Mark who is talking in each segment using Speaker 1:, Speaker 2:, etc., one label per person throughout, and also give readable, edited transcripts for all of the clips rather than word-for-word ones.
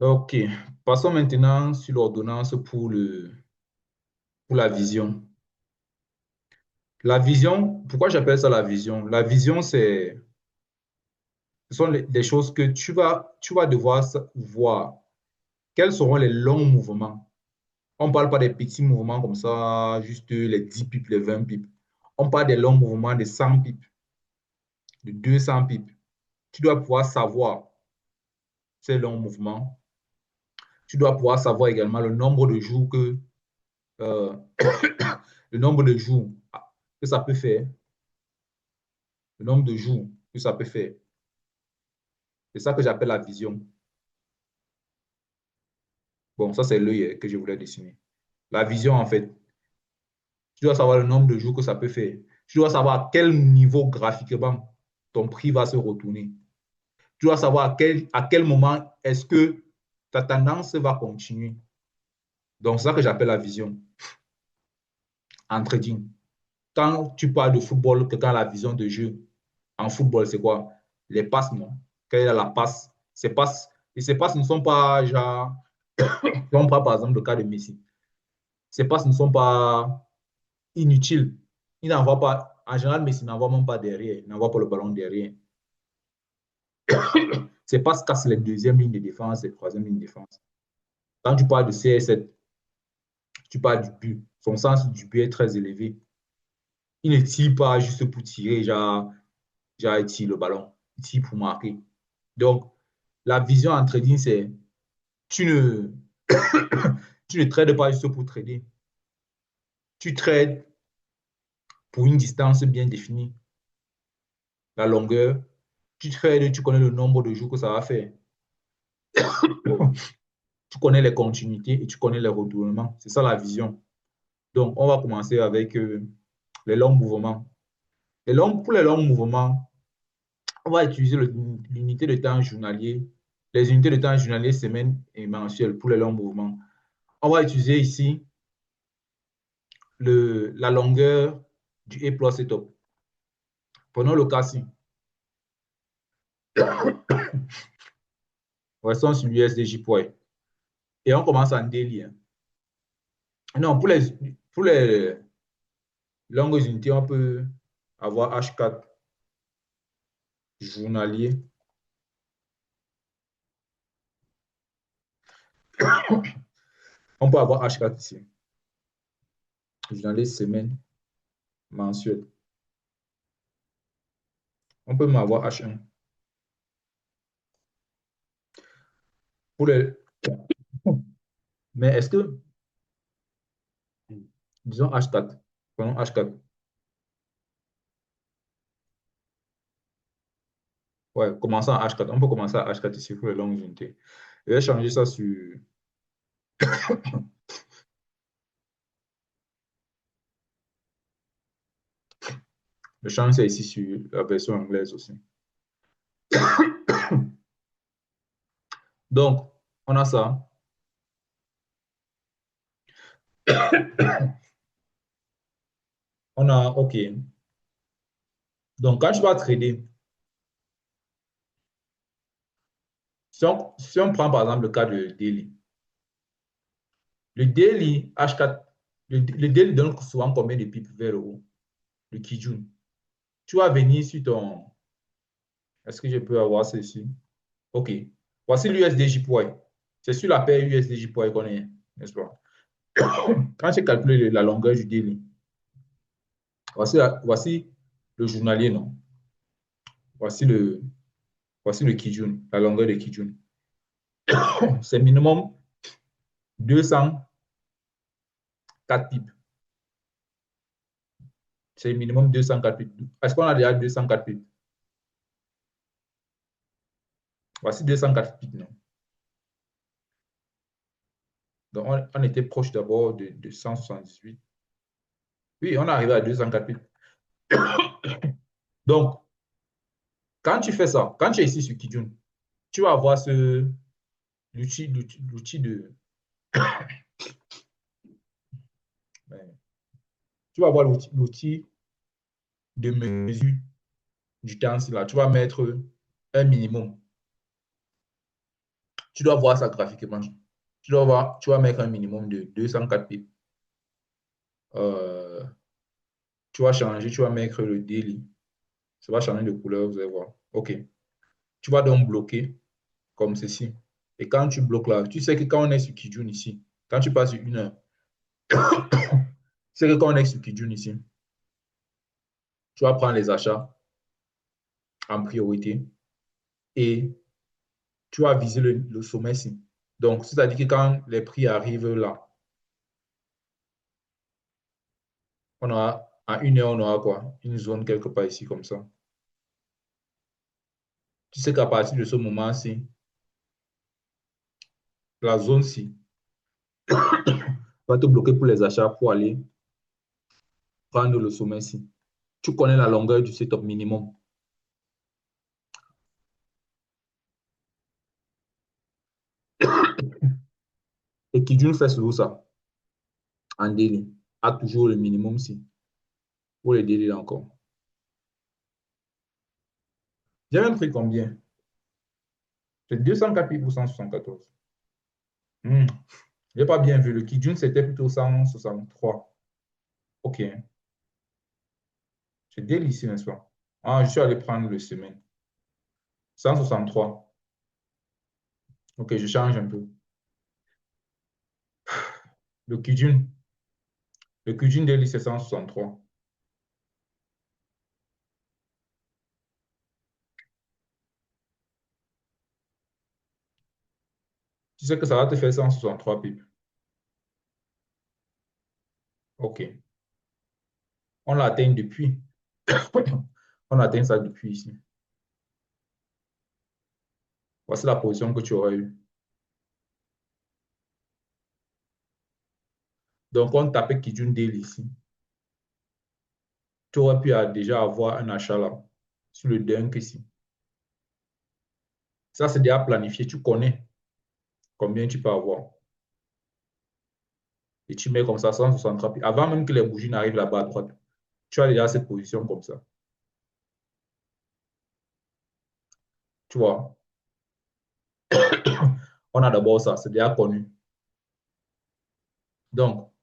Speaker 1: Ok, passons maintenant sur l'ordonnance pour la vision. La vision, pourquoi j'appelle ça la vision? La vision, ce sont les choses que tu vas devoir voir. Quels seront les longs mouvements? On ne parle pas des petits mouvements comme ça, juste les 10 pips, les 20 pips. On parle des longs mouvements de 100 pips, de 200 pips. Tu dois pouvoir savoir ces longs mouvements. Tu dois pouvoir savoir également euh, le nombre de jours que ça peut faire, le nombre de jours que ça peut faire. C'est ça que j'appelle la vision. Bon, ça, c'est l'œil que je voulais dessiner. La vision, en fait, tu dois savoir le nombre de jours que ça peut faire. Tu dois savoir à quel niveau graphiquement ton prix va se retourner. Tu dois savoir à quel moment est-ce que ta tendance va continuer. Donc, c'est ça que j'appelle la vision en trading. Quand tu parles de football, que quand la vision de jeu en football, c'est quoi? Les passes, non? Quand il y a la passe, ces passes ne sont pas genre, si on prend par exemple le cas de Messi, ces passes ne sont pas inutiles. Il n'envoie pas, en général, Messi n'envoie même pas derrière, il n'envoie pas le ballon derrière. Ces passes cassent les deuxièmes lignes de défense, les troisième lignes de défense. Quand tu parles de CR7, tu parles du but. Son sens du but est très élevé. Il ne tire pas juste pour tirer, genre il tire le ballon. Il tire pour marquer. Donc, la vision en trading, c'est tu ne, tu ne trades pas juste pour trader. Tu trades pour une distance bien définie, la longueur. Tu trades, tu connais le nombre de jours que ça va faire. Tu connais les continuités et tu connais les retournements. C'est ça la vision. Donc, on va commencer avec les longs mouvements. Pour les longs mouvements, on va utiliser l'unité de temps journalier, les unités de temps journalier, semaine et mensuel pour les longs mouvements. On va utiliser ici la longueur du A plus setup. Prenons le cas-ci. Restons sur l'USDJ point. Et on commence en daily. Hein. Non, pour les longues unités, on peut avoir H4 journalier. On peut avoir H4 ici. Journalier, semaine, mensuel. On peut même avoir H1. Pour les... Mais est-ce que, disons H4, prenons H4. Ouais, commençons à H4. On peut commencer à H4 ici pour les longues unités. Je vais changer ça sur. Je change ça ici sur la version anglaise aussi. Donc, on a ça. On a, OK. Donc, quand tu vas trader, si on prend par exemple le cas de daily, le daily H4, le daily donne souvent combien de pips vers le haut? Le Kijun. Tu vas venir sur ton. Est-ce que je peux avoir ceci? OK. Voici l'USDJ point. C'est sur la paire USDJ point qu'on est, n'est-ce pas? Quand tu calcules la longueur du daily, voici le journalier, non? Voici le, voici le Kijun, la longueur de Kijun. C'est minimum 204 pips. C'est minimum 204 pips. Est-ce qu'on a déjà 204 pips? Voici 204 pips, non? Donc, on était proche d'abord de 178. Oui, on est arrivé à 204 pips. Donc, quand tu fais ça, quand tu es ici sur Kijun, tu vas avoir l'outil de. Tu vas avoir l'outil de mesure du temps. Là. Tu vas mettre un minimum. Tu dois voir ça graphiquement. Tu dois voir, tu vas mettre un minimum de 204 pips. Euh, tu vas changer, tu vas mettre le daily. Ça va changer de couleur, vous allez voir. OK. Tu vas donc bloquer comme ceci. Et quand tu bloques là, tu sais que quand on est sur Kijun ici, quand tu passes sur 1 heure, c'est que quand on est sur Kijun ici, tu vas prendre les achats en priorité et tu vas viser le sommet ici. Donc, c'est-à-dire que quand les prix arrivent là, on aura, à 1 heure, on aura quoi? Une zone quelque part ici comme ça. Tu sais qu'à partir de ce moment-ci, la zone-ci va te bloquer pour les achats pour aller prendre le sommet-ci. Tu connais la longueur du setup minimum. Et Kijun fait toujours ça en daily. A toujours le minimum si. Pour les daily encore. J'ai même pris combien? C'est 204 pips pour 174. Hmm. Je n'ai pas bien vu. Le Kijun, c'était plutôt 163. OK. C'est daily ici, n'est-ce pas? Ah, je suis allé prendre le semaine. 163. OK, je change un peu. Le Kijun. Le Kijun daily, c'est 163. Tu sais que ça va te faire 163 pips. OK. On l'a atteint depuis. On a atteint ça depuis ici. Voici la position que tu aurais eue. Donc, on tapait Kijun Daily ici. Tu aurais pu déjà avoir un achat là, sur le dunk ici. Ça, c'est déjà planifié. Tu connais combien tu peux avoir. Et tu mets comme ça 163 pips. Avant même que les bougies n'arrivent là-bas à droite, tu as déjà cette position comme ça. Tu vois, on a d'abord ça, c'est déjà connu. Donc,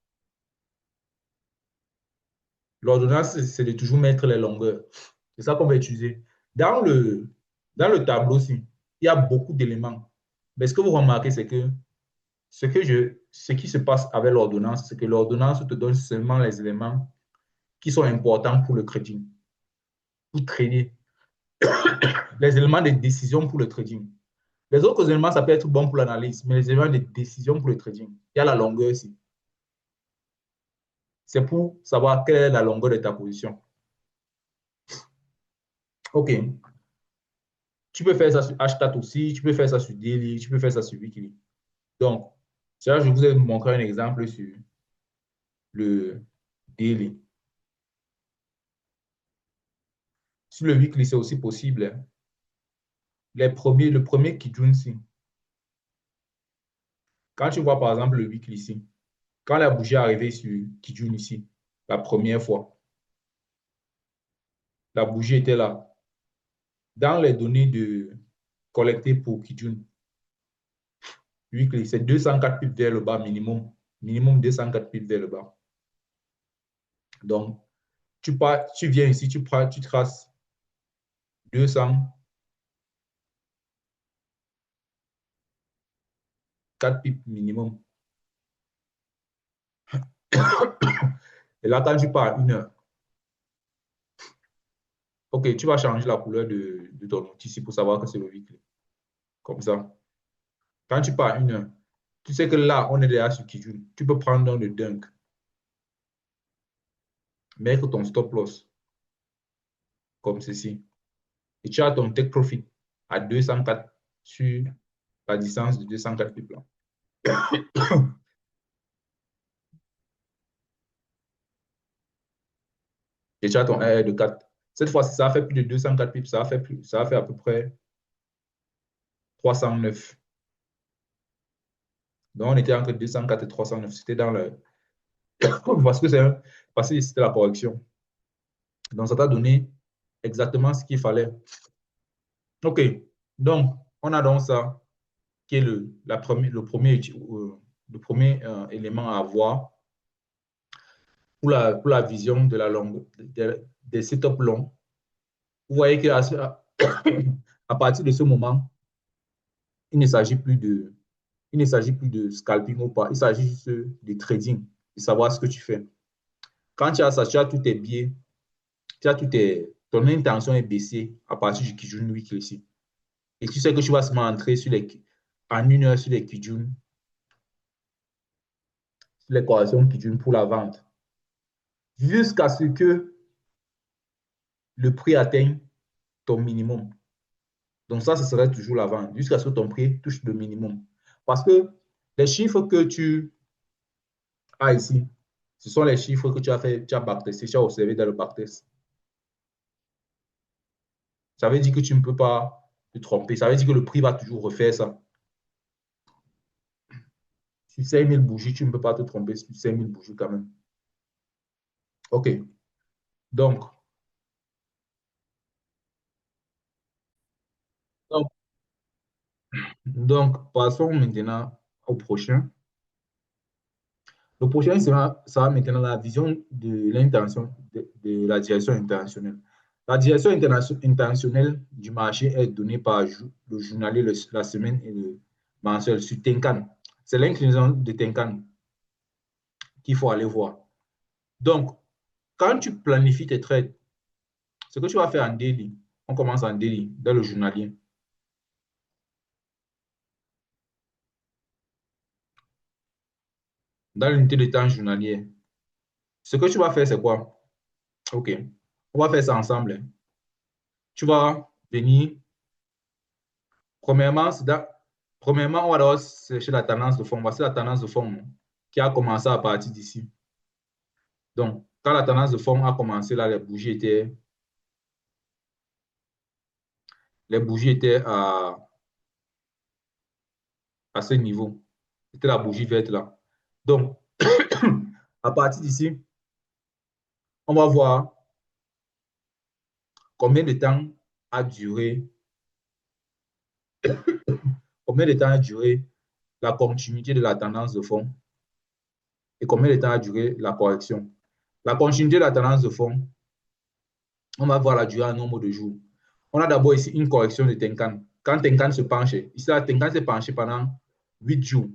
Speaker 1: l'ordonnance, c'est de toujours mettre les longueurs. C'est ça qu'on va utiliser. Dans le tableau aussi, il y a beaucoup d'éléments. Mais ce que vous remarquez, c'est que ce qui se passe avec l'ordonnance, c'est que l'ordonnance te donne seulement les éléments qui sont importants pour le trading, pour trader, les éléments de décision pour le trading. Les autres éléments, ça peut être bon pour l'analyse, mais les éléments de décision pour le trading, il y a la longueur ici. C'est pour savoir quelle est la longueur de ta position. OK. Tu peux faire ça sur H4 aussi, tu peux faire ça sur Daily, tu peux faire ça sur Weekly. Donc, ça, je vous ai montré un exemple sur le Daily. Sur le Weekly, c'est aussi possible, hein. Le premier qui joue ici. Quand tu vois par exemple le weekly ici, quand la bougie est arrivée sur Kijun ici, la première fois, la bougie était là. Dans les données collectées pour Kijun, weekly, c'est 204 pips vers le bas minimum. Minimum 204 pips vers le bas. Donc, tu viens ici, tu traces 204 pips minimum. Et là, quand tu pars à 1 heure, OK, tu vas changer la couleur de ton outil ici pour savoir que c'est le weekly. Comme ça. Quand tu pars à 1 heure, tu sais que là, on est déjà sur Kijun. Tu peux prendre dans le dunk, mettre ton stop loss comme ceci. Et tu as ton take profit à 204 sur la distance de 204 pips là. Et tu as ton RR de 4. Cette fois-ci, ça a fait plus de 204 pips, ça a fait à peu près 309. Donc, on était entre 204 et 309. C'était dans le. Parce que c'était la correction. Donc, ça t'a donné exactement ce qu'il fallait. OK. Donc, on a donc ça. qui est le premier élément à avoir pour la vision de la longue, des setups longs. Vous voyez qu'à à partir de ce moment, il ne s'agit plus de, il ne s'agit plus de scalping ou pas, il s'agit juste de trading, de savoir ce que tu fais. Quand tu as ça, tu as tous tes biais, tu as ton intention est baissée à partir du Kijun Week ici. Et tu sais que tu vas seulement entrer en 1 heure sur les Kijun, sur les corrections Kijun pour la vente, jusqu'à ce que le prix atteigne ton minimum. Donc ça, ce serait toujours la vente, jusqu'à ce que ton prix touche le minimum. Parce que les chiffres que tu as ici, ce sont les chiffres que tu as fait, tu as backtesté, tu as observé dans le backtest. Ça veut dire que tu ne peux pas te tromper. Ça veut dire que le prix va toujours refaire ça. Sur 5000 bougies, tu ne peux pas te tromper sur 5000 bougies quand même. OK. Donc, donc, donc passons maintenant au prochain. Le prochain sera maintenant la vision de l'intention de la direction internationale. La direction internationale du marché est donnée par le journalier, la semaine et le mensuel sur Tenkan. C'est l'inclinaison de Tenkan qu'il faut aller voir. Donc, quand tu planifies tes trades, ce que tu vas faire en daily, on commence en daily, dans le journalier. Dans l'unité de temps journalier, ce que tu vas faire, c'est quoi? OK. On va faire ça ensemble. Tu vas venir. Premièrement, premièrement, on va d'abord chercher la tendance de fond. Voici la tendance de fond qui a commencé à partir d'ici. Donc, quand la tendance de fond a commencé, là, les bougies étaient à ce niveau. C'était la bougie verte là. Donc, à partir d'ici, on va voir combien de temps a duré, combien de temps a duré la continuité de la tendance de fond et combien de temps a duré la correction. La continuité de la tendance de fond, on va voir la durée en nombre de jours. On a d'abord ici une correction de Tenkan. Quand Tenkan se penche, ici, la Tenkan s'est penché pendant 8 jours.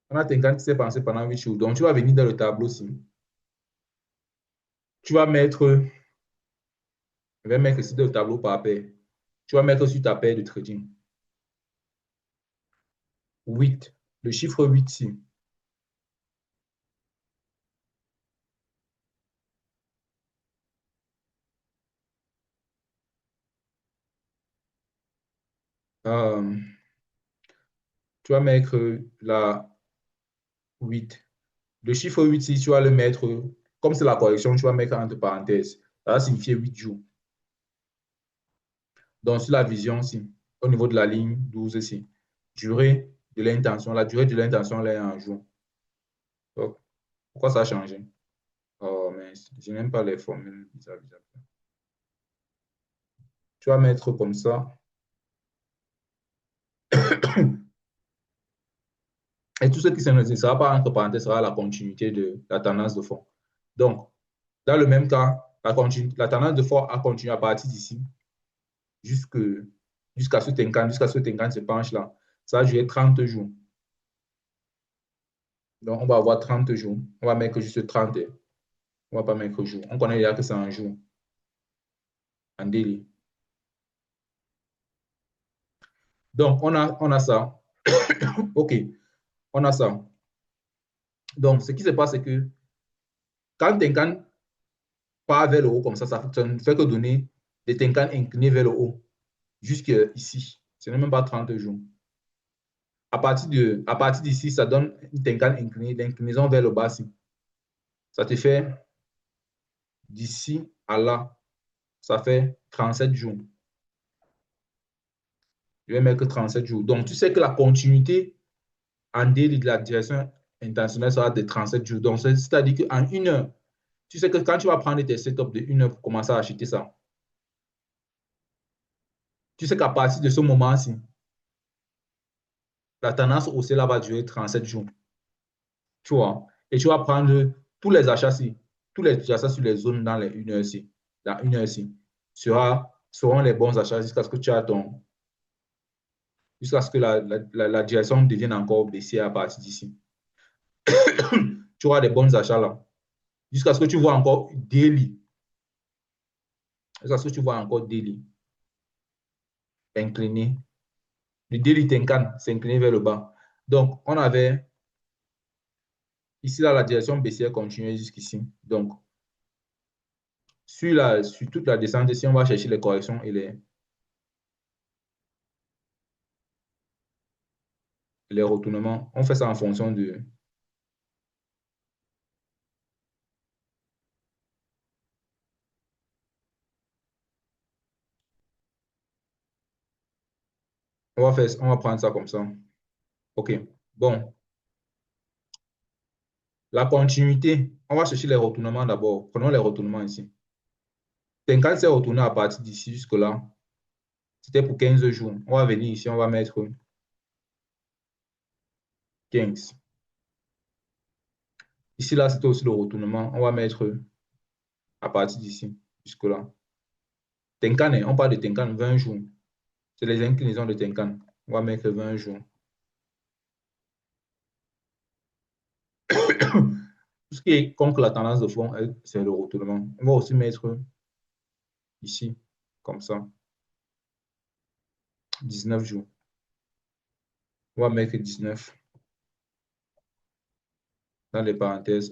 Speaker 1: On a Tenkan qui s'est penché pendant 8 jours. Donc, tu vas venir dans le tableau ici. Tu vas mettre, je vais mettre ici le tableau par paire. Tu vas mettre sur ta paire de trading 8. Le chiffre 8 ici. Euh, tu vas mettre la 8. Le chiffre 8 ici, tu vas le mettre, comme c'est la correction, tu vas mettre entre parenthèses. Ça va signifier 8 jours. Donc, sur la vision ici, au niveau de la ligne 12 ici, durée de l'intention, la durée de l'intention là est en jour. Donc, pourquoi ça a changé? Oh, mais je n'aime pas les formules bizarres. Tu vas mettre comme ça. Et tout ce qui ne sera pas entre parenthèses sera la continuité de la tendance de fond. Donc, dans le même cas, la tendance de fond a continué à partir d'ici jusqu'à ce Tenkan, jusqu'à ce Tenkan se penche là. Ça a duré 30 jours. Donc, on va avoir 30 jours. On va mettre juste 30. On ne va pas mettre jour. On connaît déjà que c'est un jour, en daily. Donc, on a ça. OK, on a ça. Donc, ce qui se passe, c'est que quand Tenkan part vers le haut comme ça ne fait que donner des Tenkan inclinés vers le haut, jusqu'ici. Ce n'est même pas 30 jours. À partir d'ici, ça donne une Tenkan inclinée, l'inclinaison vers le bas. Ça te fait d'ici à là, ça fait 37 jours. Je vais mettre 37 jours. Donc, tu sais que la continuité en daily de la direction intentionnelle sera de 37 jours. Donc, c'est-à-dire qu'en 1 heure, Tu sais que quand tu vas prendre tes setups de 1 heure pour commencer à acheter ça, tu sais qu'à partir de ce moment-ci, la tendance haussière va durer 37 jours. Tu vois? Et tu vas prendre tous les achats-ci, tous les achats sur les zones dans les 1 heure-ci, dans 1 heure-ci, seront les bons achats jusqu'à ce que tu as jusqu'à ce que la direction devienne encore baissière à partir d'ici. Tu auras des bons achats là. Jusqu'à ce que tu vois encore daily. Jusqu'à ce que tu vois encore daily incliné. Le daily Tenkan s'est incliné vers le bas. Donc, on avait ici, là, la direction baissière continuait jusqu'ici. Donc, sur toute la descente, si on va chercher les corrections et les retournements, on fait ça en fonction de. On va prendre ça comme ça. OK. Bon, la continuité, on va chercher les retournements d'abord. Prenons les retournements ici. Tenkan s'est retourné à partir d'ici jusque-là. C'était pour 15 jours. On va venir ici, on va mettre 15. Ici, là, c'était aussi le retournement. On va mettre à partir d'ici, jusque-là. Tenkan, on parle de Tenkan 20 jours. C'est les inclinaisons de Tenkan. On va mettre 20 jours. Tout ce qui est contre la tendance de fond, c'est le retournement. On va aussi mettre ici, comme ça, 19 jours. On va mettre 19 dans les parenthèses.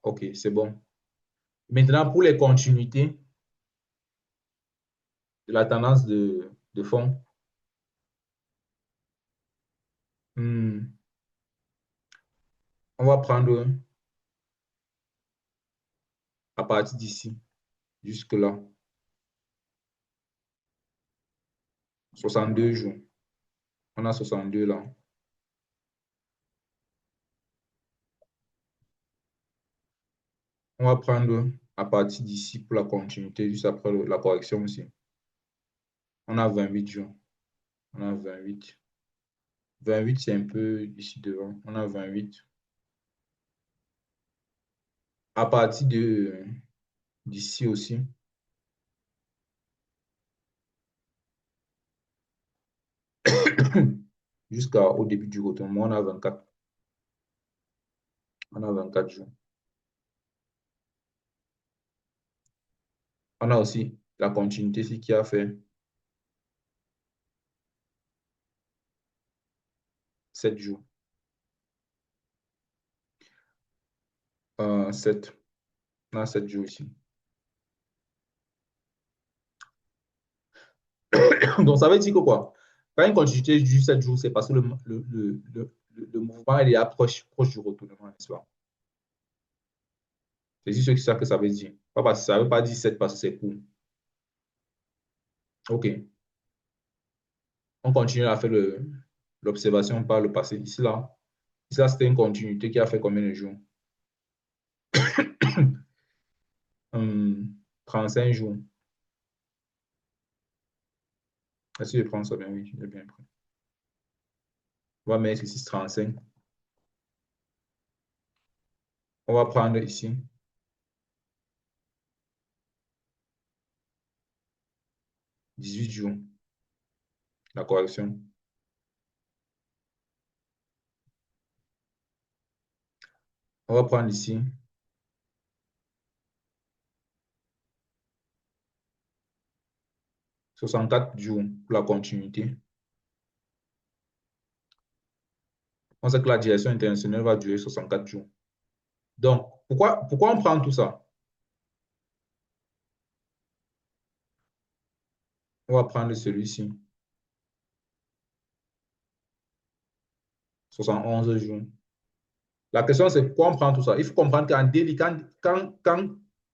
Speaker 1: OK, c'est bon. Maintenant, pour les continuités de la tendance de fond, on va prendre à partir d'ici, jusque là, 62 jours. On a 62 là. On va prendre à partir d'ici pour la continuité, juste après la correction aussi. On a 28 jours. On a 28. 28, c'est un peu ici devant. On a 28. À partir d'ici aussi, jusqu'au début du retournement, on a 24. On a 24 jours. On a aussi la continuité ici qui a fait 7 jours. 7. On a 7 jours ici. Donc, ça veut dire que quoi? Quand une continuité dure 7 jours, c'est parce que le mouvement il est proche du retournement, n'est-ce pas? C'est juste ça que ça veut dire. Pas parce que ça ne veut pas dire 7 parce que c'est court. OK. On continue à faire l'observation par le passé. Ici, là, c'était une continuité qui a fait combien de jours? 35 jours. Est-ce que je prends ça bien? Oui, j'ai bien pris. On va mettre ici 35. On va prendre ici 18 jours. La correction. On va prendre ici 64 jours pour la continuité. On sait que la direction internationale va durer 64 jours. Donc, pourquoi on prend tout ça? On va prendre celui-ci. 71 jours. La question, c'est pourquoi on prend tout ça? Il faut comprendre qu'en daily,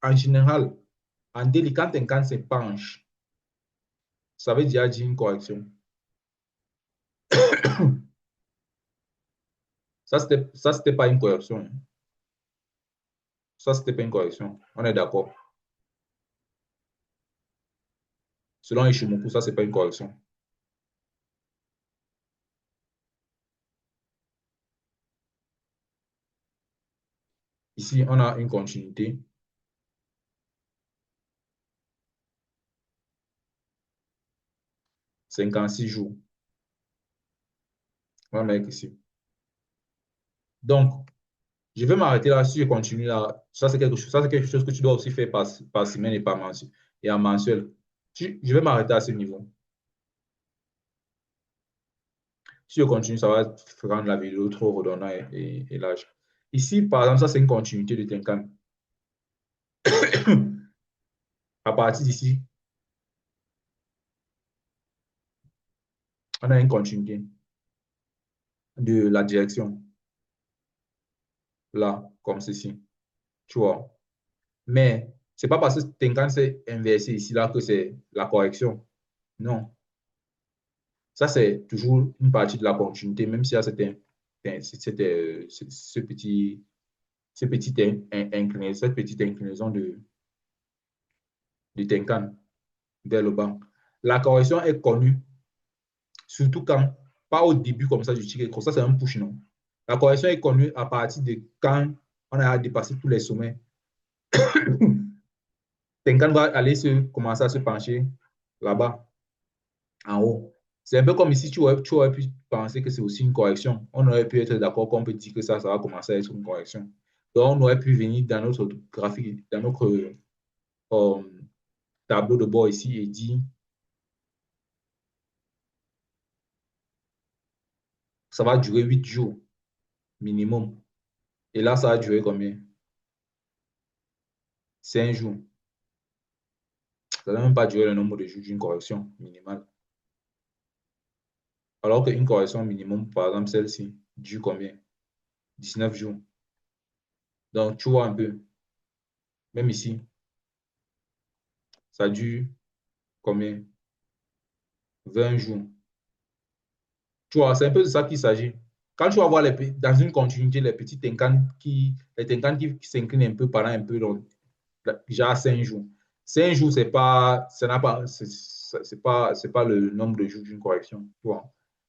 Speaker 1: en général, en daily, quand un can se penche, ça veut dire une correction. Ça, c'était pas une correction. Ça, c'était pas une correction. On est d'accord. Selon Ishimoku, ça, c'est pas une correction. Ici, on a une continuité. 56 jours. On va mettre ici. Donc, je vais m'arrêter là. Si je continue là, ça, c'est quelque chose que tu dois aussi faire par semaine et par mensuel. Et en mensuel. Je vais m'arrêter à ce niveau. Si je continue, ça va rendre la vidéo trop redondante et large. Ici, par exemple, ça, c'est une continuité de Tenkan. À partir d'ici, on a une continuité de la direction, là, comme ceci. Tu vois. Mais c'est pas parce que Tenkan s'est inversé ici, là, que c'est la correction. Non. Ça, c'est toujours une partie de la continuité, même s'il y a ce petit cette petite inclinaison de Tenkan vers le bas. La correction est connue, surtout quand, pas au début comme ça du ticket, comme ça c'est un push, non. La correction est connue à partir de quand on a dépassé tous les sommets. Tenkan va aller commencer à se pencher là-bas, en haut. C'est un peu comme ici, tu aurais pu penser que c'est aussi une correction. On aurait pu être d'accord qu'on peut dire que ça va commencer à être une correction. Donc, on aurait pu venir dans notre graphique, dans notre euh, tableau de bord ici et dire ça va durer 8 jours minimum. Et là, ça va durer combien? 5 jours. Ça ne va même pas durer le nombre de jours d'une correction minimale. Alors qu'une correction minimum, par exemple celle-ci, dure combien? 19 jours. Donc, tu vois un peu, même ici, ça dure combien? 20 jours. Tu vois, c'est un peu de ça qu'il s'agit. Quand tu vas voir dans une continuité, les tenkans qui s'inclinent un peu par là, un peu, donc, déjà 5 jours. 5 jours, ça n'a pas, c'est pas le nombre de jours d'une correction. Tu vois.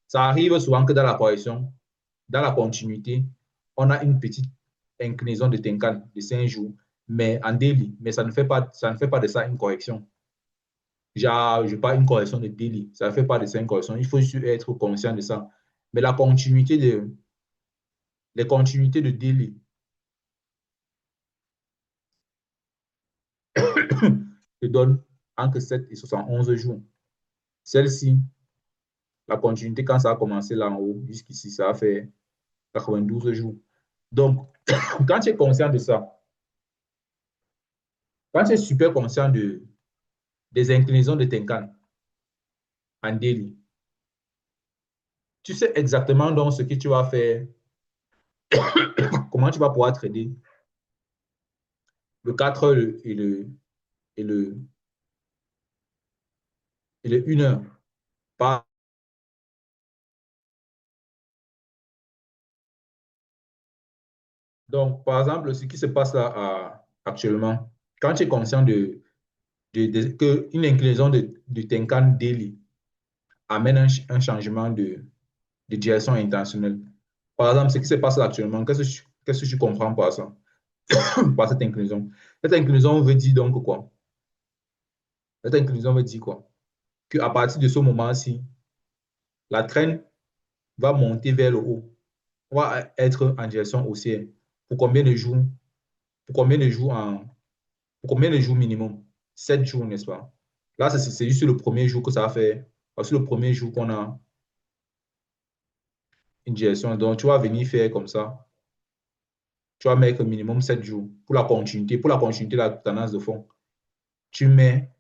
Speaker 1: Ça arrive souvent que dans la correction, dans la continuité, on a une petite inclinaison de tenkan de 5 jours, mais en daily, mais ça ne fait pas de ça une correction. Genre, je parle une correction de daily, ça ne fait pas de ça une correction. Il faut juste être conscient de ça. Mais les continuités de daily te donnent entre 7 et 71 jours. Celle-ci, la continuité, quand ça a commencé là en haut, jusqu'ici, ça a fait 92 jours. Donc, quand tu es conscient de ça, quand tu es super conscient des inclinaisons de Tenkan en daily, tu sais exactement donc ce que tu vas faire, comment tu vas pouvoir trader le 4 heures et le, et le 1 heure. Par, donc, par exemple, ce qui se passe là actuellement, quand tu es conscient qu'une inclinaison de Tenkan daily amène un changement de direction intentionnelle. Par exemple, ce qui se passe là actuellement, qu'est-ce que tu comprends par ça, par cette inclinaison? Cette inclinaison veut dire donc quoi? Cette inclinaison veut dire quoi? Qu'à partir de ce moment-ci, la traîne va monter vers le haut. On va être en direction haussière. Pour combien de jours? Pour combien de jours pour combien de jours minimum? 7 jours, n'est-ce pas? Là, c'est juste le premier jour que ça va faire. Parce que le premier jour qu'on a une direction. Donc, tu vas venir faire comme ça. Tu vas mettre minimum 7 jours pour la continuité. Pour la continuité de la tendance de fond, tu mets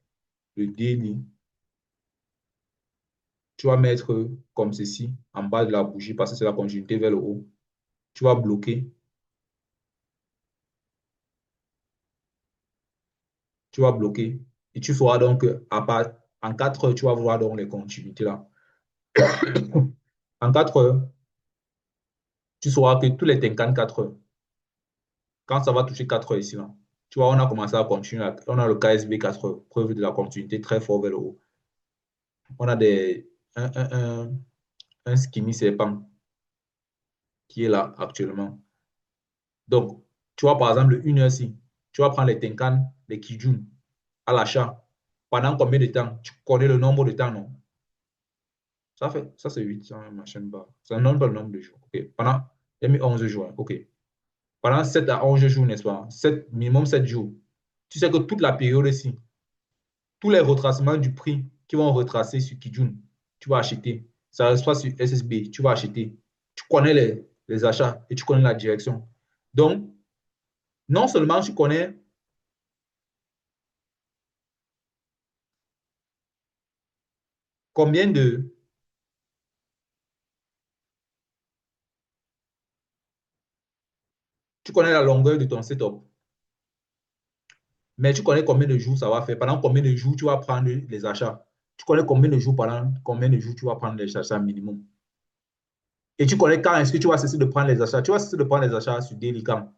Speaker 1: le daily. Tu vas mettre comme ceci en bas de la bougie parce que c'est la continuité vers le haut. Tu vas bloquer. Tu vas bloquer. Et tu feras donc, en 4 heures, tu vas voir donc les continuités là. En 4 heures, tu sauras que tous les Tenkan 4 heures, quand ça va toucher 4 heures ici, là, tu vois, on a commencé à continuer. On a le KSB 4 heures, preuve de la continuité très fort vers le haut. On a un skinny serpent qui est là actuellement. Donc, tu vois, par exemple, une heure ci, tu vas prendre les Tenkan, les Kijun à l'achat. Pendant combien de temps? Tu connais le nombre de temps, non? Ça c'est 8, ça, machin bas. Ça donne pas le nombre de jours. OK. Il y a mis 11 jours. OK. Pendant 7 à 11 jours, n'est-ce pas? 7, minimum 7 jours. Tu sais que toute la période ici, tous les retracements du prix qui vont retracer sur Kijun, tu vas acheter. Ça se passe sur SSB, tu vas acheter. Tu connais les achats et tu connais la direction. Donc, non seulement tu connais combien de, tu connais la longueur de ton setup, mais tu connais combien de jours ça va faire, pendant combien de jours tu vas prendre les achats. Tu connais combien de jours pendant combien de jours tu vas prendre les achats minimum. Et tu connais quand est-ce que tu vas cesser de prendre les achats. Tu vas cesser de prendre les achats sur Daily Cam.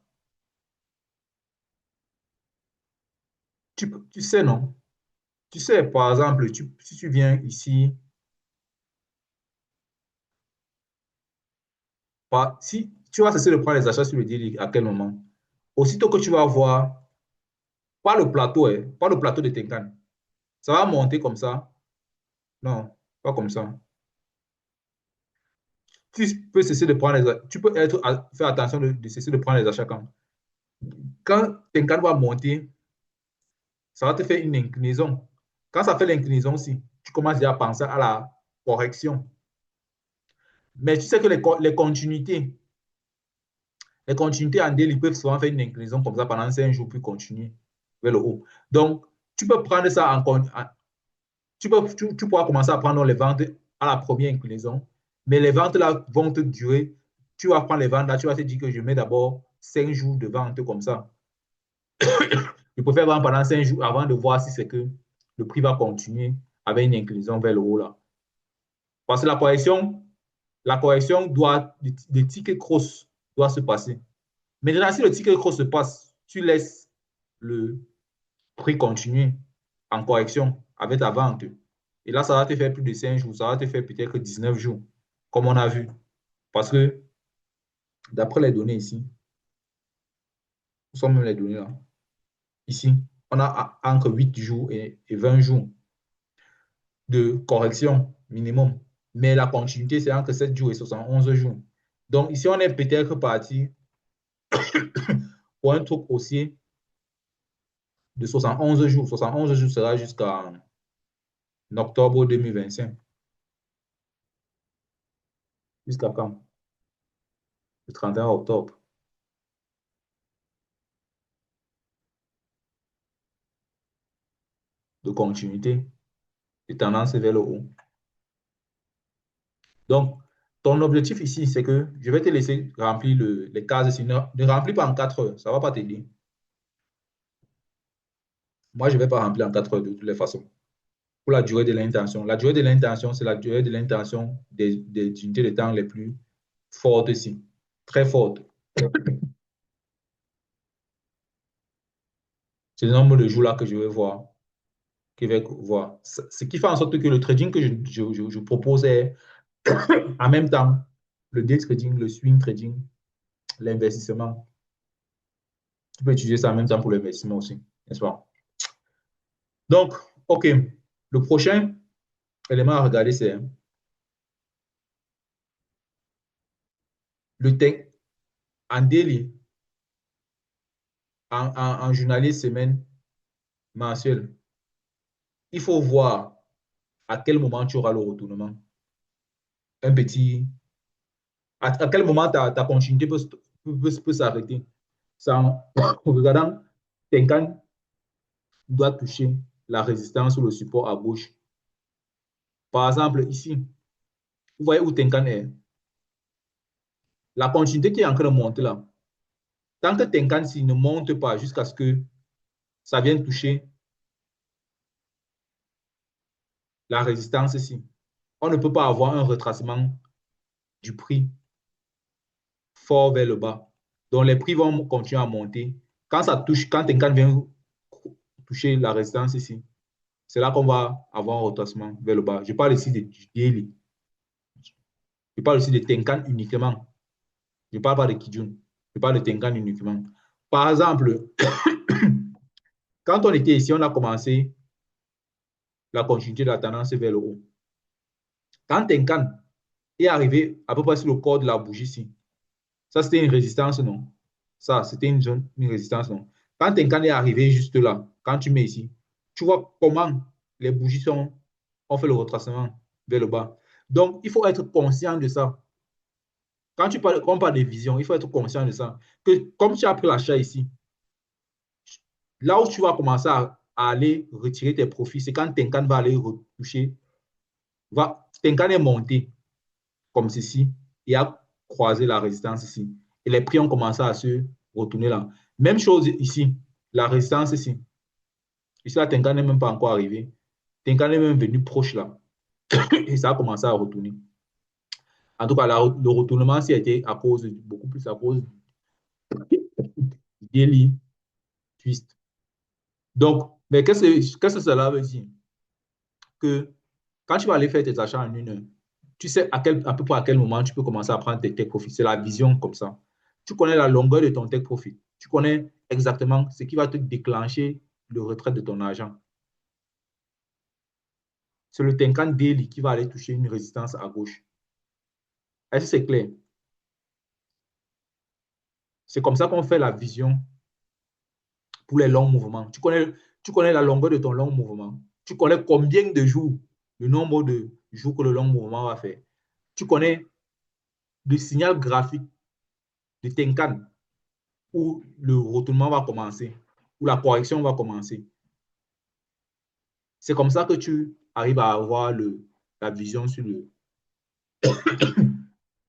Speaker 1: Tu sais, non? Tu sais, par exemple, si tu viens ici, si tu vas cesser de prendre les achats sur le Daily, à quel moment? Aussitôt que tu vas voir, pas le plateau, pas le plateau de Tenkan. Ça va monter comme ça. Non, pas comme ça. Tu peux cesser de prendre tu peux faire attention de cesser de prendre les achats quand Tenkan va monter, ça va te faire une inclinaison. Quand ça fait l'inclinaison aussi, tu commences déjà à penser à la correction. Mais tu sais que les continuités en daily peuvent souvent faire une inclinaison comme ça pendant 5 jours, puis continuer vers le haut. Donc, tu peux prendre ça tu pourras commencer à prendre les ventes à la première inclinaison, mais les ventes là vont te durer. Tu vas prendre les ventes là, tu vas te dire que je mets d'abord 5 jours de vente comme ça. Je préfère vendre pendant 5 jours avant de voir si c'est que le prix va continuer avec une inclinaison vers le haut là. Parce que la correction des tickets cross doit se passer. Maintenant, si le ticket cross se passe, tu laisses le prix continuer en correction avec ta vente. Et là, ça va te faire plus de 5 jours, ça va te faire peut-être 19 jours, comme on a vu. Parce que d'après les données ici, où sont même les données là? Ici, on a entre 8 jours et 20 jours de correction minimum. Mais la continuité, c'est entre 7 jours et 71 jours. Donc ici, on est peut-être parti pour un truc haussier de 71 jours. 71 jours sera jusqu'à octobre 2025. Jusqu'à quand? Le 31 octobre de continuité, de tendance vers le haut. Donc, ton objectif ici, c'est que je vais te laisser remplir les cases ici. Ne remplis pas en 4 heures, ça ne va pas t'aider. Moi, je ne vais pas remplir en 4 heures de toutes les façons. Pour la durée de l'intention. La durée de l'intention, c'est la durée de l'intention des unités de temps les plus fortes ici. Très fortes. C'est le nombre de jours là que je vais voir. Que je vais voir. Ce qui fait en sorte que le trading que je propose est en même temps le day trading, le swing trading, l'investissement. Tu peux utiliser ça en même temps pour l'investissement aussi, n'est-ce pas? Donc, OK. Le prochain élément à regarder, c'est le texte en daily, en journalier, semaine, mensuel. Il faut voir à quel moment tu auras le retournement. Un petit. À quel moment ta continuité peut s'arrêter. En regardant, Tenkan doit toucher la résistance ou le support à gauche. Par exemple, ici, vous voyez où Tenkan est. La continuité qui est en train de monter là. Tant que Tenkan ne monte pas jusqu'à ce que ça vienne toucher la résistance ici, on ne peut pas avoir un retracement du prix fort vers le bas. Donc, les prix vont continuer à monter. Quand ça touche, quand Tenkan vient toucher la résistance ici, c'est là qu'on va avoir un retracement vers le bas. Je parle ici de daily. Je parle aussi de Tenkan uniquement. Je ne parle pas de Kijun. Je parle de Tenkan uniquement. Par exemple, quand on était ici, on a commencé la continuité de la tendance vers le haut. Quand Tenkan est arrivé à peu près sur le corps de la bougie ici, ça c'était une résistance, non? Ça, c'était une résistance, non? Quand Tenkan est arrivé juste là, quand tu mets ici, tu vois comment les bougies ont fait le retracement vers le bas. Donc, il faut être conscient de ça. Quand on parle de vision, il faut être conscient de ça. Que comme tu as pris l'achat ici, là où tu vas commencer à aller retirer tes profits, c'est quand Tenkan va aller retoucher, Tenkan est monté comme ceci et a croisé la résistance ici. Et les prix ont commencé à se retourner là. Même chose ici, la résistance ici. Ici, là, Tenkan n'est même pas encore arrivé. Tenkan est même venu proche là. Et ça a commencé à retourner. En tout cas, le retournement, a été à cause, beaucoup plus à cause du daily twist. Donc, mais qu'est-ce que cela veut dire? Que quand tu vas aller faire tes achats en une heure, tu sais à peu près à quel moment tu peux commencer à prendre tes take profits. C'est la vision comme ça. Tu connais la longueur de ton take profit. Tu connais exactement ce qui va te déclencher le retrait de ton argent. C'est le Tenkan Daily qui va aller toucher une résistance à gauche. Est-ce que c'est clair? C'est comme ça qu'on fait la vision pour les longs mouvements. Tu connais la longueur de ton long mouvement. Tu connais combien de jours, le nombre de jours que le long mouvement va faire. Tu connais le signal graphique de Tenkan où le retournement va commencer, où la correction va commencer. C'est comme ça que tu arrives à avoir la vision sur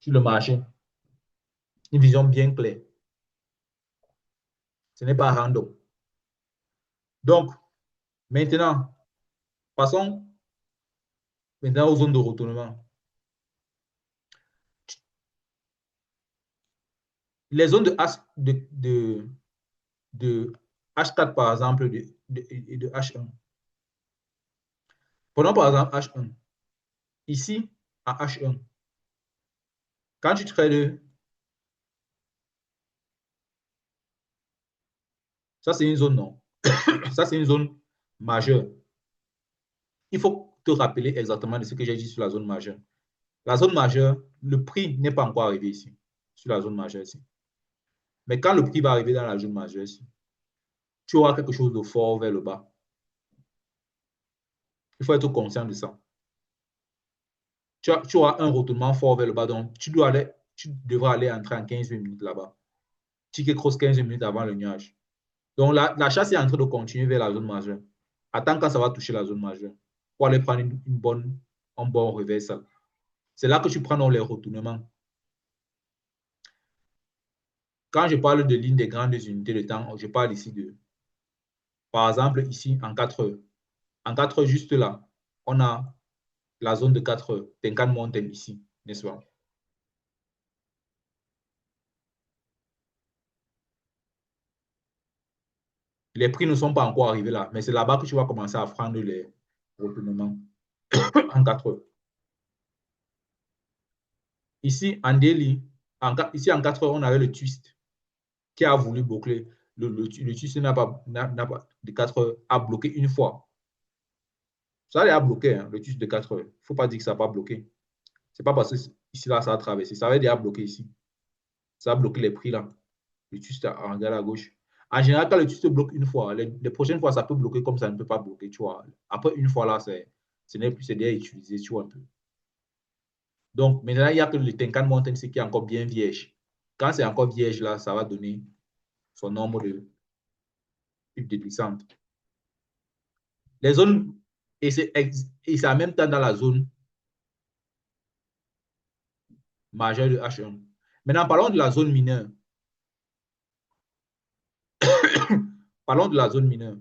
Speaker 1: le marché. Une vision bien claire. Ce n'est pas random. Donc, maintenant, passons maintenant aux zones de retournement. Les zones de H4, par exemple, et de H1. Prenons par exemple H1. Ici, à H1, quand tu trades, ça c'est une zone non. Ça c'est une zone majeure. Il faut te rappeler exactement de ce que j'ai dit sur la zone majeure. La zone majeure, le prix n'est pas encore arrivé ici, sur la zone majeure ici. Mais quand le prix va arriver dans la zone majeure ici, tu auras quelque chose de fort vers le bas. Il faut être conscient de ça. Tu auras un retournement fort vers le bas, donc tu devras aller entrer en 15 minutes là-bas. Ticket cross 15 minutes avant le nuage. Donc la chasse est en train de continuer vers la zone majeure. Attends quand ça va toucher la zone majeure pour aller prendre un bon reversal. C'est là que tu prends les retournements. Quand je parle de ligne des grandes unités de temps, je parle ici de, par exemple, ici en 4 heures. En 4 heures, juste là, on a la zone de 4 heures, Tenkan Mountain ici, n'est-ce pas? Les prix ne sont pas encore arrivés là, mais c'est là-bas que tu vas commencer à prendre les retournements en 4 heures. Ici, en daily, ici en 4 heures, on avait le twist qui a voulu boucler. Le twist pas, de 4 heures, a bloqué une fois. Ça a bloqué, hein, le twist de 4 heures. Il ne faut pas dire que ça n'a pas bloqué. C'est pas parce que ici, là, ça a traversé. Ça avait déjà bloqué ici. Ça a bloqué les prix là. Le twist en regard à gauche. En général, quand le twist bloque une fois, les prochaines fois, ça peut bloquer comme ça ne peut pas bloquer, tu vois. Après une fois là, ce n'est plus, c'est déjà utilisé, tu vois un peu. Donc, maintenant, il n'y a que le Tenkan Mountain qui est encore bien vierge. Quand c'est encore vierge là, ça va donner son nombre de types de descente. Les zones, et c'est en même temps dans la zone majeure de H1. Maintenant, parlons de la zone mineure. Parlons de la zone mineure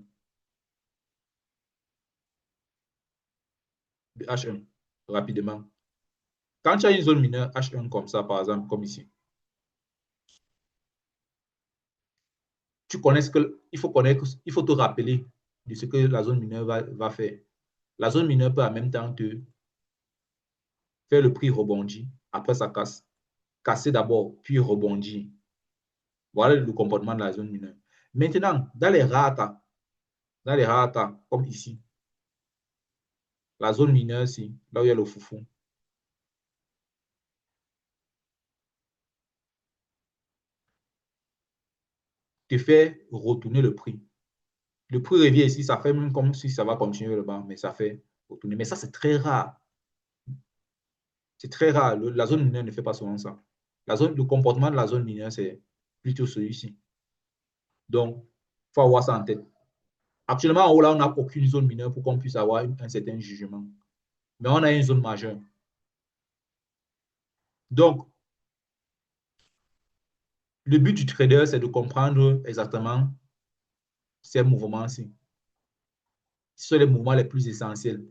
Speaker 1: de H1 rapidement. Quand tu as une zone mineure H1 comme ça, par exemple, comme ici, tu connais ce que, il faut connaître, il faut te rappeler de ce que la zone mineure va faire. La zone mineure peut en même temps te faire le prix rebondir, après ça casse. Casser d'abord, puis rebondir. Voilà le comportement de la zone mineure. Maintenant, dans les rares cas, comme ici, la zone mineure, ici, là où il y a le foufou, te fait retourner le prix. Le prix revient ici, ça fait même comme si ça va continuer le bas, mais ça fait retourner. Mais ça, c'est très rare. C'est très rare. La zone mineure ne fait pas souvent ça. Le comportement de la zone mineure, c'est plutôt celui-ci. Donc, il faut avoir ça en tête. Actuellement, en haut, là, on n'a aucune zone mineure pour qu'on puisse avoir un certain jugement. Mais on a une zone majeure. Donc, le but du trader, c'est de comprendre exactement ces mouvements-ci. Ce sont les mouvements les plus essentiels.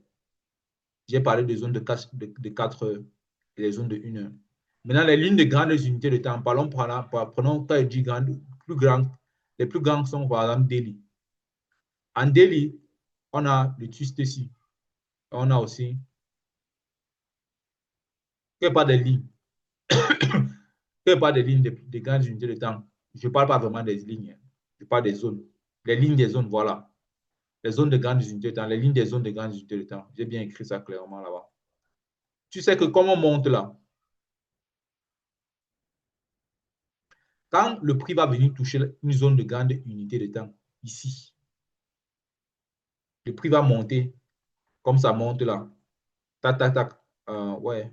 Speaker 1: J'ai parlé des zones de 4 heures et les zones de 1 heure. Maintenant, les lignes de grandes unités de temps, prenons quand je dis grandes, plus grandes, les plus grandes sont par exemple daily. En daily, on a le twist ici. On a aussi, il n'y a pas de lignes. Il n'y a pas de lignes de grandes unités de temps. Je ne parle pas vraiment des lignes. Je parle des zones. Les lignes des zones, voilà. Les zones de grandes unités de temps, les lignes des zones de grandes unités de temps. J'ai bien écrit ça clairement là-bas. Tu sais que comme on monte là, quand le prix va venir toucher une zone de grande unité de temps, ici, le prix va monter comme ça monte là. Tac, tac, tac. Ouais.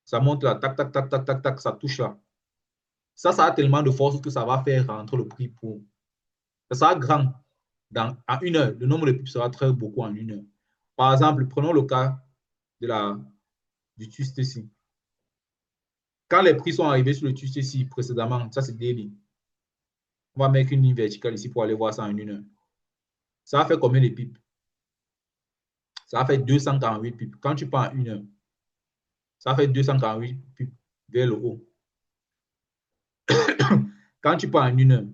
Speaker 1: Ça monte là. Tac, tac, tac, tac, tac, tac. Ça touche là. Ça a tellement de force que ça va faire rentrer le prix pour. Ça sera grand. En 1 heure, le nombre de pips sera très beaucoup en 1 heure. Par exemple, prenons le cas du twist ici. Quand les prix sont arrivés sur le twist ici précédemment, ça c'est daily. On va mettre une ligne verticale ici pour aller voir ça en 1 heure. Ça va faire combien de pips? Ça va faire 248 pips. Quand tu pars en 1 heure, ça va faire 248 pips vers le haut. Quand tu pars en 1 heure,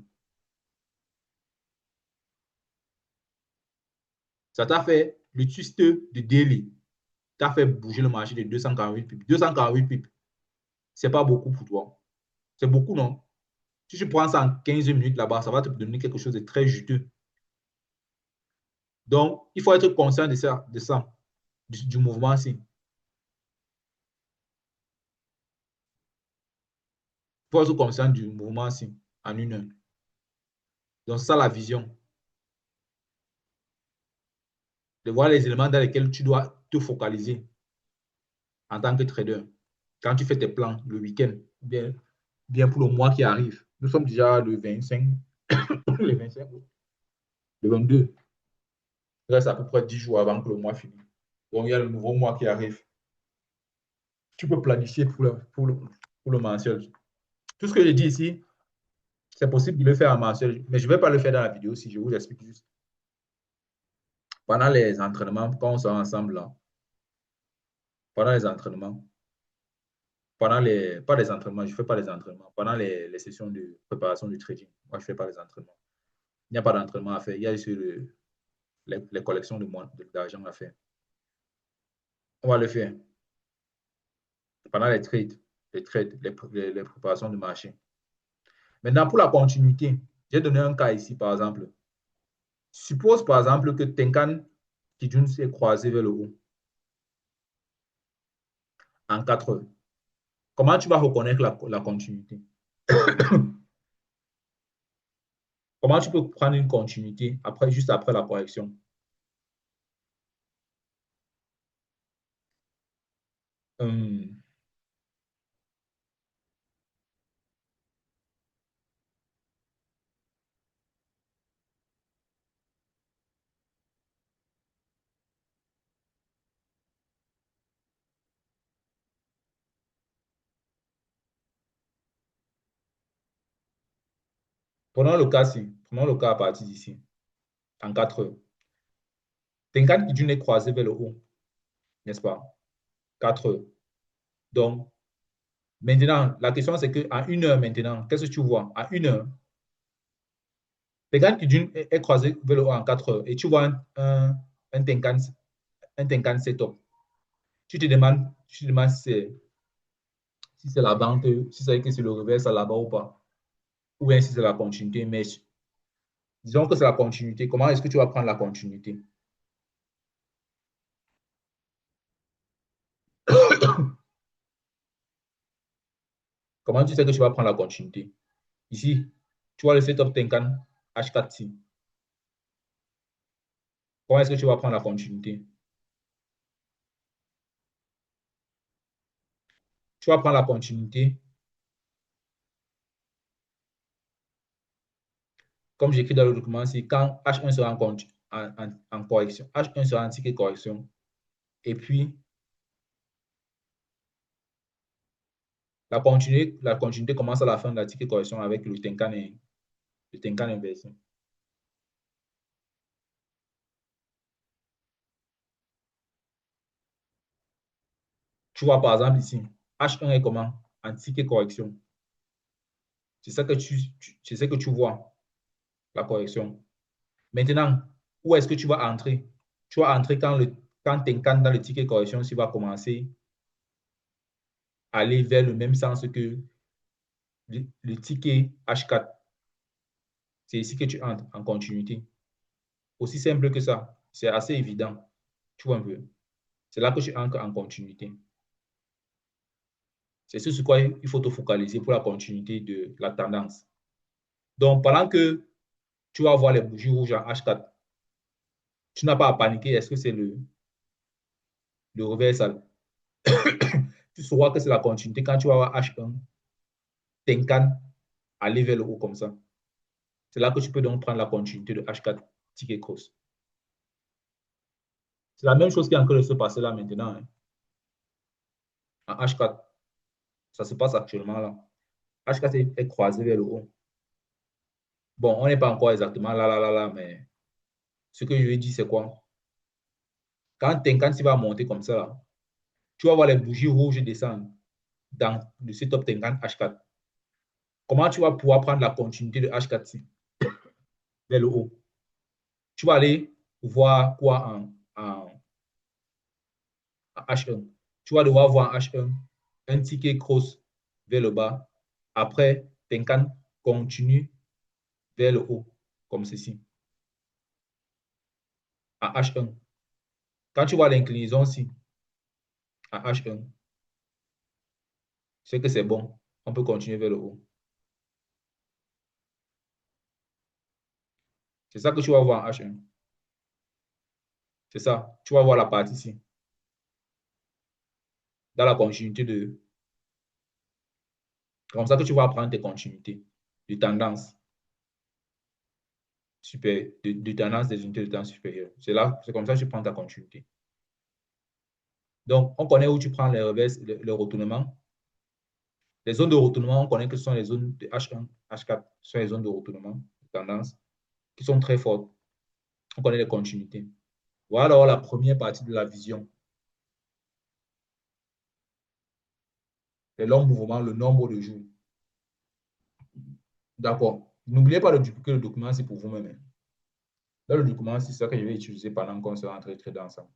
Speaker 1: ça t'a fait le twist de daily. T'a fait bouger le marché de 248 pips. 248 pips, c'est pas beaucoup pour toi. C'est beaucoup, non? Si tu prends ça en 15 minutes là-bas, ça va te donner quelque chose de très juteux. Donc, il faut être conscient de ça, du mouvement-ci. Il faut être conscient du mouvement-ci en 1 heure. Donc, c'est ça la vision. De voir les éléments dans lesquels tu dois te focaliser en tant que trader. Quand tu fais tes plans le week-end, bien pour le mois qui arrive. Nous sommes déjà le 25, le 25, le 22. Il reste à peu près 10 jours avant que le mois finisse. Donc, il y a le nouveau mois qui arrive. Tu peux planifier pour le mensuel. Tout ce que je dis ici, c'est possible de le faire en mensuel, mais je ne vais pas le faire dans la vidéo si je vous explique juste. Pendant les entraînements, quand on sera ensemble là, pendant les entraînements, pas les entraînements, je ne fais pas les entraînements, pendant les sessions de préparation du trading, moi je ne fais pas les entraînements. Il n'y a pas d'entraînement à faire, il y a juste les collections d'argent à faire. On va le faire pendant les préparations de marché. Maintenant, pour la continuité, j'ai donné un cas ici, par exemple. Suppose, par exemple, que Tenkan Kijun s'est croisé vers le haut en 4 heures. Comment tu vas reconnaître la continuité? Comment tu peux prendre une continuité juste après la correction? Hum, Prenons le cas à partir d'ici, en 4 heures. Tenkan Kijun est croisé vers le haut, n'est-ce pas? 4 heures. Donc, maintenant, la question c'est qu'à 1 heure maintenant, qu'est-ce que tu vois? À 1 heure, Regarde que d'une est croisé vers le haut en 4 heures et tu vois un Tenkan, setup. Tu te demandes si c'est la vente, si c'est le reverse à là-bas ou pas, ou bien si c'est la continuité. Mais disons que c'est la continuité. Comment est-ce que tu vas prendre la continuité? Comment tu sais que tu vas prendre la continuité? Ici, tu vois le setup Tenkan H4C. Comment est-ce que tu vas prendre la continuité? Tu vas prendre la continuité, comme j'écris dans le document, c'est quand H1 sera en correction. H1 sera en ticket correction. Et puis, la continuité commence à la fin de la ticket correction avec le Tenkan inversé. Tu vois, par exemple, ici, H1 est comment? En ticket correction. C'est ça que c'est ça que tu vois, la correction. Maintenant, où est-ce que tu vas entrer? Tu vas entrer quand Tenkan dans le ticket correction, il va commencer à aller vers le même sens que le ticket H4. C'est ici que tu entres en continuité. Aussi simple que ça. C'est assez évident. Tu vois un peu. C'est là que tu entres en continuité. C'est sur quoi il faut te focaliser pour la continuité de la tendance. Donc, pendant que tu vas voir les bougies rouges en H4, tu n'as pas à paniquer. Est-ce que c'est le reversal? Tu sauras que c'est la continuité quand tu vas voir H1, Tenkan, aller vers le haut comme ça. C'est là que tu peux donc prendre la continuité de H4, ticket cross. C'est la même chose qui est en train de se passer là maintenant. Hein. En H4, ça se passe actuellement là. H4 est croisé vers le haut. Bon, on n'est pas encore exactement là, mais ce que je veux dire, c'est quoi? Quand Tenkan va monter comme ça, là, tu vas voir les bougies rouges descendre dans le setup Tenkan H4. Comment tu vas pouvoir prendre la continuité de H4 vers le haut? Tu vas aller voir quoi en H1? Tu vas devoir voir en H1 un ticket cross vers le bas. Après, Tenkan continue vers le haut, comme ceci, à H1. Quand tu vois l'inclinaison ici, à H1, c'est que c'est bon. On peut continuer vers le haut. C'est ça que tu vas voir en H1. C'est ça. Tu vas voir la partie ici, dans la continuité de... Comme ça que tu vas apprendre tes continuités de tendance super, de tendance des unités de temps supérieures. C'est comme ça que tu prends ta continuité. Donc, on connaît où tu prends les reverses, le retournement. Les zones de retournement, on connaît que ce sont les zones de H1, H4, ce sont les zones de retournement, de tendance, qui sont très fortes. On connaît les continuités. Voilà alors la première partie de la vision. Les longs mouvements, le nombre de jours. D'accord. N'oubliez pas de dupliquer le document, c'est pour vous-même. Dans le document, c'est ça que je vais utiliser pendant qu'on sera en train de traiter ensemble.